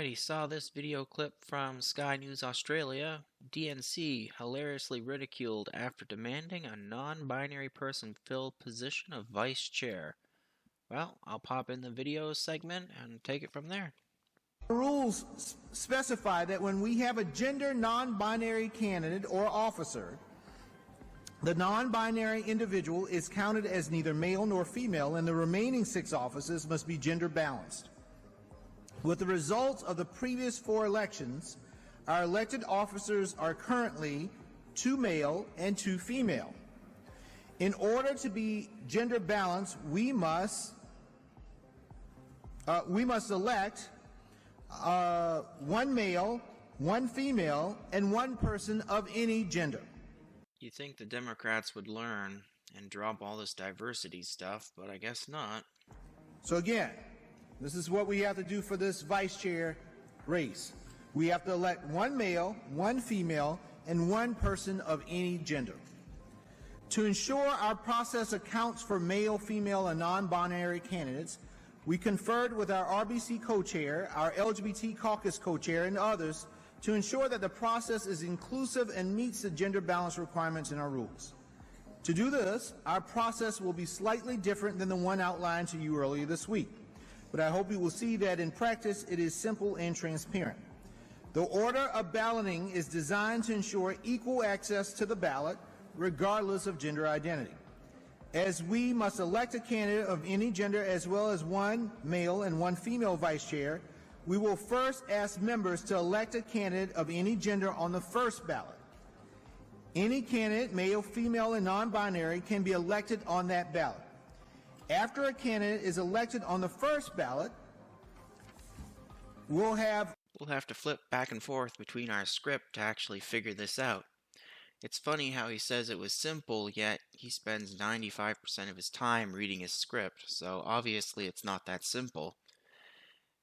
Alrighty, saw this video clip from Sky News Australia. DNC hilariously ridiculed after demanding a non-binary person fill position of vice chair. Well, I'll pop in the video segment and take it from there. Rules specify that when we have a gender non-binary candidate or officer, the non-binary individual is counted as neither male nor female, and the remaining 6 offices must be gender balanced. With the results of the previous 4 elections, our elected officers are currently 2 male and 2 female. In order to be gender balanced, we must elect 1 male, 1 female, and 1 person of any gender. You'd think the Democrats would learn and drop all this diversity stuff, but I guess not. So again, this is what we have to do for this vice chair race. We have to elect 1 male, 1 female, and 1 person of any gender. To ensure our process accounts for male, female, and non-binary candidates, we conferred with our RBC co-chair, our LGBT caucus co-chair, and others to ensure that the process is inclusive and meets the gender balance requirements in our rules. To do this, our process will be slightly different than the one outlined to you earlier this week, but I hope you will see that in practice it is simple and transparent. The order of balloting is designed to ensure equal access to the ballot, regardless of gender identity. As we must elect a candidate of any gender as well as 1 male and 1 female vice chair, we will first ask members to elect a candidate of any gender on the first ballot. Any candidate, male, female, and non-binary, can be elected on that ballot. After a candidate is elected on the first ballot, we'll have to flip back and forth between our script to actually figure this out. It's funny how he says it was simple, yet he spends 95% of his time reading his script, so obviously it's not that simple.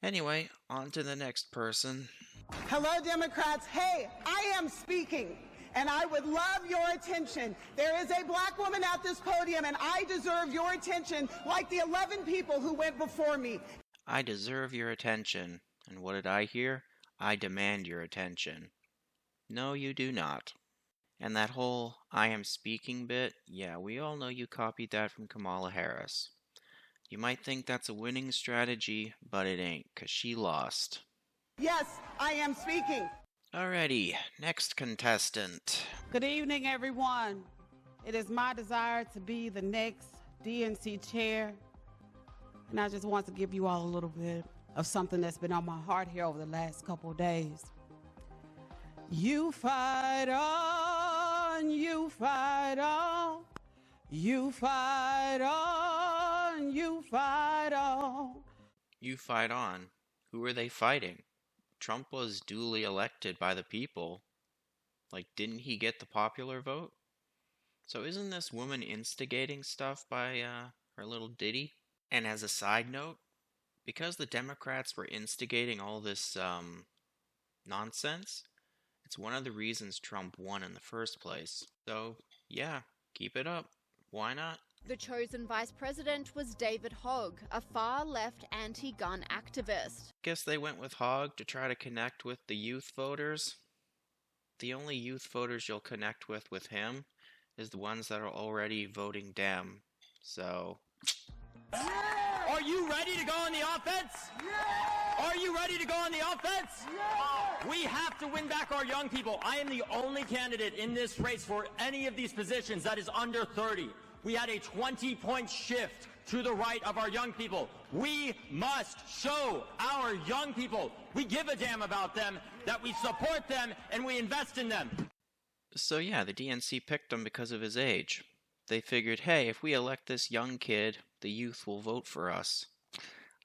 Anyway, on to the next person. Hello, Democrats. Hey, I am speaking, and I would love your attention. There is a black woman at this podium, and I deserve your attention like the 11 people who went before me. I deserve your attention. And what did I hear? I demand your attention. No, you do not. And that whole I am speaking bit, yeah, we all know you copied that from Kamala Harris. You might think that's a winning strategy, but it ain't, 'cause she lost. Yes, I am speaking. Alrighty, next contestant. Good evening, everyone. It is my desire to be the next DNC chair, and I just want to give you all a little bit of something that's been on my heart here over the last couple of days. You fight on, you fight on, you fight on, you fight on. You fight on? Who are they fighting? Trump was duly elected by the people. Like, didn't he get the popular vote? So isn't this woman instigating stuff by her little ditty? And as a side note, because the Democrats were instigating all this nonsense, it's one of the reasons Trump won in the first place. So, yeah, keep it up. Why not? The chosen vice president was David Hogg, a far-left anti-gun activist. Guess they went with Hogg to try to connect with the youth voters. The only youth voters you'll connect with him is the ones that are already voting Dem. So... Are you ready to go on the offense? Yeah! Are you ready to go on the offense? Yeah! We have to win back our young people. I am the only candidate in this race for any of these positions that is under 30. We had a 20-point shift to the right of our young people. We must show our young people we give a damn about them, that we support them, and we invest in them. So yeah, the DNC picked him because of his age. They figured, hey, if we elect this young kid, the youth will vote for us.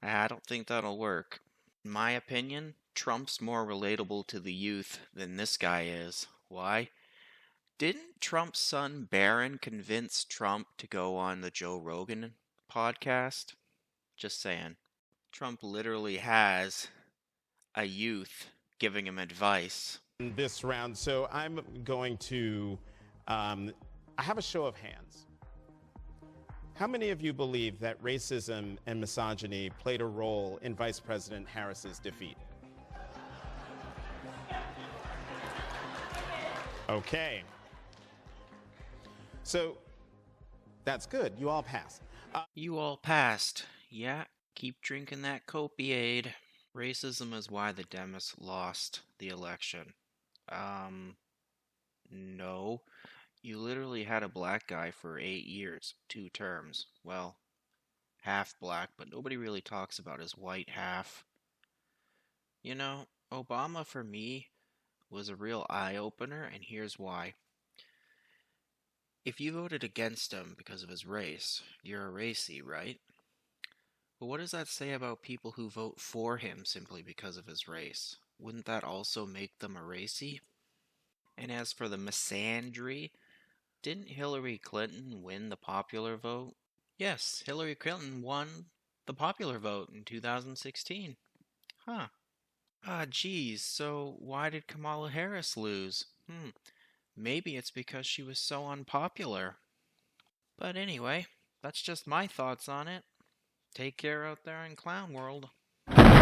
I don't think that'll work. In my opinion, Trump's more relatable to the youth than this guy is. Why? Didn't Trump's son Barron convince Trump to go on the Joe Rogan podcast? Just saying. Trump literally has a youth giving him advice. This round, so I'm going to I have a show of hands. How many of you believe that racism and misogyny played a role in Vice President Harris's defeat? Okay. So that's good. You all pass. You all passed. Yeah, keep drinking that copiade. Racism is why the Dems lost the election. No. You literally had a black guy for 8 years, 2 terms. Well, half black, but nobody really talks about his white half. You know, Obama for me was a real eye-opener, and here's why. If you voted against him because of his race, you're a racy, right? But what does that say about people who vote for him simply because of his race? Wouldn't that also make them a racy? And as for the misandry, didn't Hillary Clinton win the popular vote? Yes, Hillary Clinton won the popular vote in 2016. Huh. Geez, so why did Kamala Harris lose? Maybe it's because she was so unpopular. But anyway, that's just my thoughts on it. Take care out there in Clown World.